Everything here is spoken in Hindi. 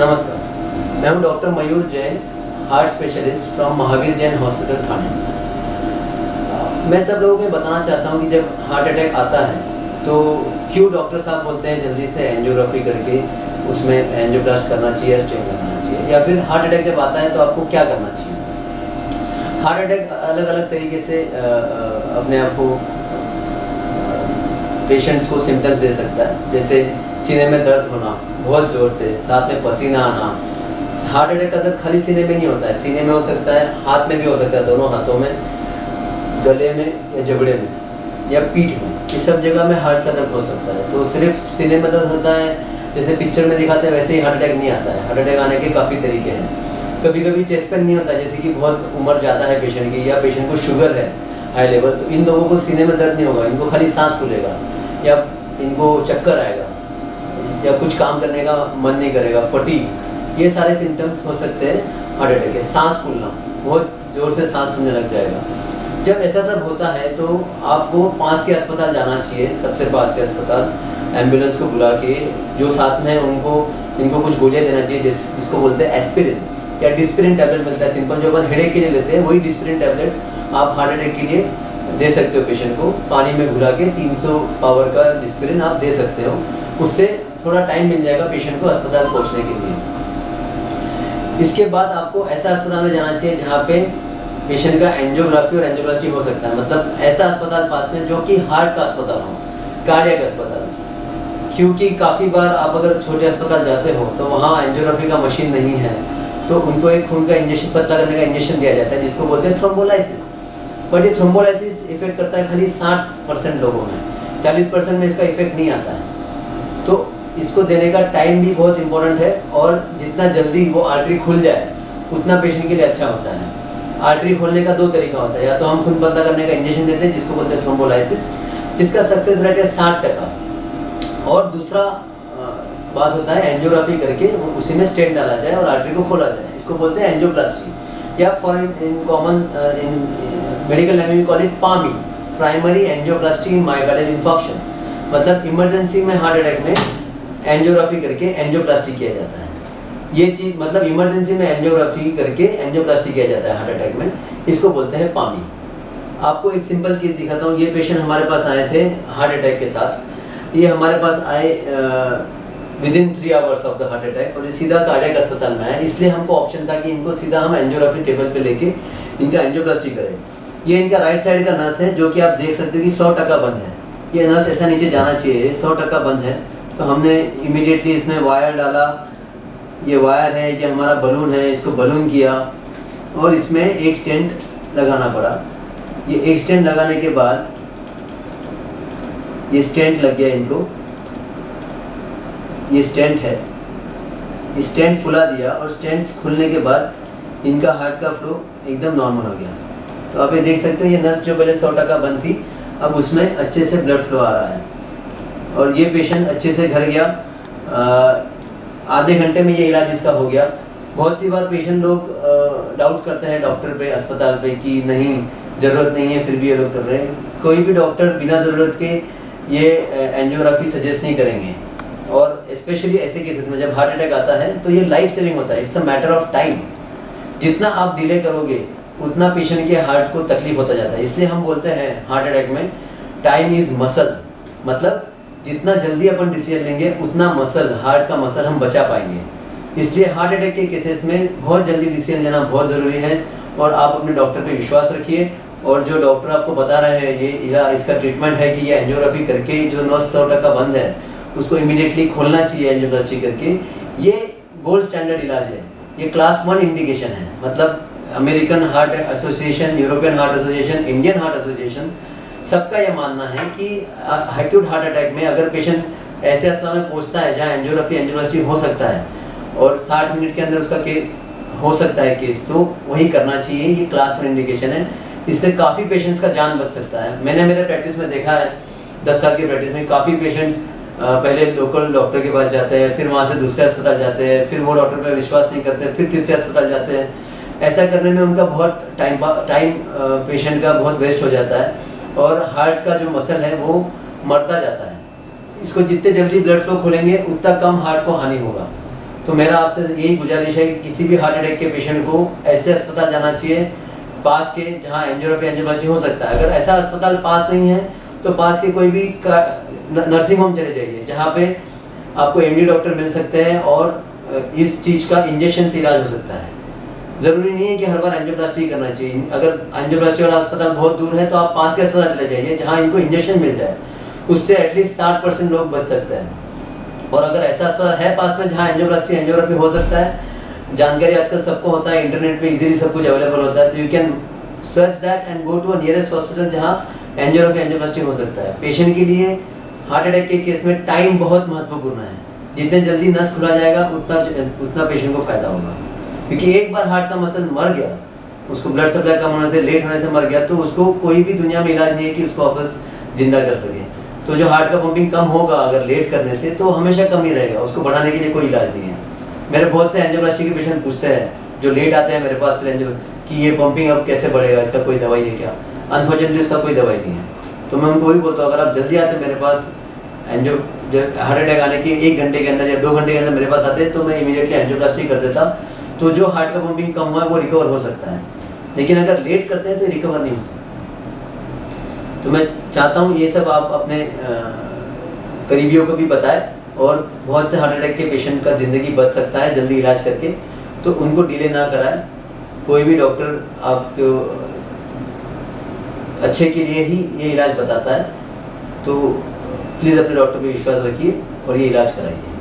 नमस्कार, मैं हूं doctor Mayur Jain, heart specialist from Mahavir Jain hospital Thane. मैं सब लोगों को बताना चाहता हूं कि जब हार्ट अटैक आता है तो क्यों डॉक्टर साहब बोलते हैं जल्दी से एंजियोग्राफी करके उसमें एंजियोप्लास्ट करना चाहिए, स्टेंट लगाना चाहिए, या फिर हार्ट अटैक जब आता है तो आपको क्या करना चाहिए। हार्ट अटैक अलग अलग तरीके से अपने आप को पेशेंट्स को सिम्टम्स दे सकता है, जैसे सीने में दर्द होना बहुत ज़ोर से, साथ में पसीना आना। हार्ट अटैक का दर्द खाली सीने में नहीं होता है, सीने में हो सकता है, हाथ में भी हो सकता है, दोनों हाथों में, गले में या जबड़े में या पीठ में, इस सब जगह में हार्ट का दर्द हो सकता है। तो सिर्फ सीने में दर्द होता है जैसे पिक्चर में दिखाते हैं वैसे ही हार्ट अटैक नहीं आता है। हार्ट अटैक आने के काफ़ी तरीके हैं। कभी कभी चेस्ट पेन नहीं होता, जैसे कि बहुत उम्र ज़्यादा है पेशेंट की या पेशेंट को शुगर है हाई लेवल, तो इन लोगों को सीने में दर्द नहीं होगा, इनको खाली सांस फूलेगा या इनको चक्कर आएगा या कुछ काम करने का मन नहीं करेगा, फटीग, ये सारे सिम्टम्स हो सकते हैं हार्ट अटैक के। सांस फूलना, बहुत ज़ोर से सांस फूलने लग जाएगा। जब ऐसा सब होता है तो आपको पास के अस्पताल जाना चाहिए, सबसे पास के अस्पताल, एम्बुलेंस को बुला के, जो साथ में इनको कुछ गोलियाँ देना चाहिए, जिसको बोलते हैं एस्पिरिन या डिस्पिरिन टैबलेट मिलता है सिंपल, जो अपन हेडेक के लिए लेते हैं, वही डिस्पिरिन टैबलेट आप हार्ट अटैक के लिए दे सकते हो। पेशेंट को पानी में घुला के 300 पावर का डिस्पिरिन आप दे सकते हो, उससे थोड़ा टाइम मिल जाएगा पेशेंट को अस्पताल पहुंचने के लिए। इसके बाद आपको ऐसा अस्पताल में जाना चाहिए जहां पे पेशेंट का एंजियोग्राफी और एंजियोप्लास्टी हो सकता है, मतलब ऐसा अस्पताल पास में जो कि हार्ट का अस्पताल हो, कार्डियक अस्पताल। क्योंकि काफ़ी बार आप अगर छोटे अस्पताल जाते हो तो वहाँ एंजियोग्राफी का मशीन नहीं है, तो उनको एक खून का इंजेक्शन, पतला करने का इंजेक्शन दिया जाता है, जिसको बोलते हैं थ्रोम्बोलाइसिस। बट ये थ्रोम्बोलाइसिस इफेक्ट करता है खाली 60% लोगों में, 40% में इसका इफेक्ट नहीं आता है। तो इसको देने का टाइम भी बहुत इंपॉर्टेंट है, और जितना जल्दी वो आर्टरी खुल जाए उतना पेशेंट के लिए अच्छा होता है। आर्टरी खोलने का 2 तरीका होता है, या तो हम खून पतला करने का इंजेक्शन देते हैं जिसको बोलते हैं थ्रोम्बोलाइसिस, जिसका सक्सेस रेट है 60%, और दूसरा बात होता है एंजियोग्राफी करके उसी में स्टेंट डाला जाए और आर्टरी को खोला जाए, इसको बोलते हैं एंजियोप्लास्टी, या for in common in medical language we call it PAMI, primary angioplasty in myocardial infarction. मतलब इमरजेंसी में हार्ट अटैक में एंजियोग्राफी करके एंजियोप्लास्टी किया जाता है। ये चीज़ मतलब इमरजेंसी में एंजियोग्राफी करके एंजियोप्लास्टी किया जाता है हार्ट अटैक में, इसको बोलते हैं पामी। आपको एक सिंपल केस दिखाता हूँ। ये पेशेंट हमारे पास आए थे हार्ट अटैक के साथ। ये हमारे पास आए within 3 hours of the heart attack, और ये सीधा कार्डियक अस्पताल में आए, इसलिए हमको ऑप्शन था कि इनको सीधा हम एंजियोग्राफी टेबल पे लेके इनका एंजियोप्लास्टी करें। ये इनका राइट साइड का नस है, जो कि आप देख सकते हो कि 100% बंद है। ये नस ऐसा नीचे जाना चाहिए, 100% बंद है। तो हमने इमीडिएटली इसमें वायर डाला, ये वायर है, ये हमारा बलून है, इसको बलून किया और इसमें एक स्टेंट लगाना पड़ा। ये एक स्टेंट लगाने के बाद ये स्टेंट लग गया इनको, ये स्टेंट है, ये स्टेंट फुला दिया, और स्टेंट खुलने के बाद इनका हार्ट का फ्लो एकदम नॉर्मल हो गया। तो आप ये देख सकते हो, ये नस जो पहले 100% बंद थी, अब उसमें अच्छे से ब्लड फ्लो आ रहा है, और ये पेशेंट अच्छे से घर गया। आधे घंटे में ये इलाज इसका हो गया। बहुत सी बार पेशेंट लोग डाउट करते हैं डॉक्टर पे, अस्पताल पे, कि नहीं ज़रूरत नहीं है, फिर भी ये लोग कर रहे हैं। कोई भी डॉक्टर बिना ज़रूरत के ये एंजियोग्राफी सजेस्ट नहीं करेंगे, और स्पेशली ऐसे केसेस में जब हार्ट अटैक आता है तो ये लाइफ सेविंग होता है, it's a matter of time. जितना आप डिले करोगे उतना पेशेंट के हार्ट को तकलीफ होता जाता है। इसलिए हम बोलते हैं हार्ट अटैक में टाइम इज़ मसल, मतलब जितना जल्दी अपन डिसीजन लेंगे उतना मसल, हार्ट का मसल हम बचा पाएंगे। इसलिए हार्ट अटैक के केसेस में बहुत जल्दी डिसीजन लेना बहुत ज़रूरी है, और आप अपने डॉक्टर पे विश्वास रखिए, और जो डॉक्टर आपको बता रहे हैं ये इसका ट्रीटमेंट है कि ये एंजियोग्राफी करके जो नस 100% बंद है उसको इमीडिएटली खोलना चाहिए एंजियोप्लास्टी करके, ये गोल्ड स्टैंडर्ड इलाज है। ये क्लास 1 इंडिकेशन है, मतलब American heart association, European heart association, Indian heart association, सबका यह मानना है कि एक्यूट हार्ट अटैक में अगर पेशेंट ऐसे अस्पताल में पहुंचता है जहां एंजियोग्राफी एंजियोप्लास्टी हो सकता है और 60 मिनट के अंदर उसका हो सकता है केस, तो वही करना चाहिए। ये क्लास 1 इंडिकेशन है, इससे काफ़ी पेशेंट्स का जान बच सकता है। मैंने मेरे प्रैक्टिस में देखा है, 10 साल की प्रैक्टिस में काफ़ी पेशेंट्स पहले लोकल डॉक्टर के पास जाते हैं, फिर वहाँ से दूसरे अस्पताल जाते हैं, फिर वो डॉक्टर पर विश्वास नहीं करते, फिर तीसरे अस्पताल जाते हैं। ऐसा करने में उनका बहुत टाइम पेशेंट का बहुत वेस्ट हो जाता है, और हार्ट का जो मसल है वो मरता जाता है। इसको जितने जल्दी ब्लड फ्लो खोलेंगे उतना कम हार्ट को हानि होगा। तो मेरा आपसे यही गुजारिश है कि किसी भी हार्ट अटैक के पेशेंट को ऐसे अस्पताल जाना चाहिए पास के जहाँ एंजियोग्राफी एंजियोप्लास्टी हो सकता है। अगर ऐसा अस्पताल पास नहीं है तो पास के कोई भी नर्सिंग होम चले जाइए जहाँ पे आपको एमडी डॉक्टर मिल सकते हैं और इस चीज़ का इंजेक्शन से इलाज हो सकता है। ज़रूरी नहीं है कि हर बार एंजियोप्लास्टी करना चाहिए। अगर एंजियोप्लास्टी वाला अस्पताल बहुत दूर है तो आप पास के अस्पताल चले जाइए जहाँ इनको इंजेक्शन मिल जाए, उससे एटलीस्ट 60% लोग बच सकते हैं। और अगर ऐसा अस्पताल है पास में जहाँ एंजियोप्लास्टी एंजियोग्राफी हो सकता है, जानकारी आजकल सबको होता है, इंटरनेट पे इजीली सब कुछ अवेलेबल होता है, तो you can search that and go to a nearest hospital जहाँ एंजियोग्राफी एंजियोप्लास्टी हो सकता है। पेशेंट के लिए हार्ट अटैक के केस में टाइम बहुत महत्वपूर्ण है। जितने जल्दी नस खुला जाएगा उतना पेशेंट को फायदा होगा, क्योंकि एक बार हार्ट का मसल मर गया, उसको ब्लड सप्लाई कम होने से, लेट होने से मर गया, तो उसको कोई भी दुनिया में इलाज नहीं है कि उसको वापस जिंदा कर सके। तो जो हार्ट का पंपिंग कम होगा अगर लेट करने से, तो हमेशा कम ही रहेगा, उसको बढ़ाने के लिए कोई इलाज नहीं है। मेरे बहुत से एंजियोप्लास्टी के पेशेंट पूछते हैं जो लेट आते हैं मेरे पास फिर एंजियो कि ये पंपिंग अब कैसे बढ़ेगा, इसका कोई दवाई है क्या? अनफॉर्चुनेटली इसका कोई दवाई नहीं है। तो मैं उनको वही बोलता हूँ, अगर आप जल्दी आते मेरे पास हार्ट अटैक आने के 1 घंटे के अंदर या 2 घंटे के अंदर मेरे पास आते तो मैं इमीडिएटली एंजियोप्लास्टी कर देता, तो जो हार्ट का पंपिंग कम हुआ है वो रिकवर हो सकता है। लेकिन अगर लेट करते हैं तो रिकवर नहीं हो सकता। तो मैं चाहता हूँ ये सब आप अपने करीबियों को भी बताएं, और बहुत से हार्ट अटैक के पेशेंट का ज़िंदगी बच सकता है जल्दी इलाज करके, तो उनको डिले ना कराएं। कोई भी डॉक्टर आपको अच्छे के लिए ही ये इलाज बताता है, तो प्लीज़ अपने डॉक्टर पे विश्वास रखिए और ये इलाज कराइए।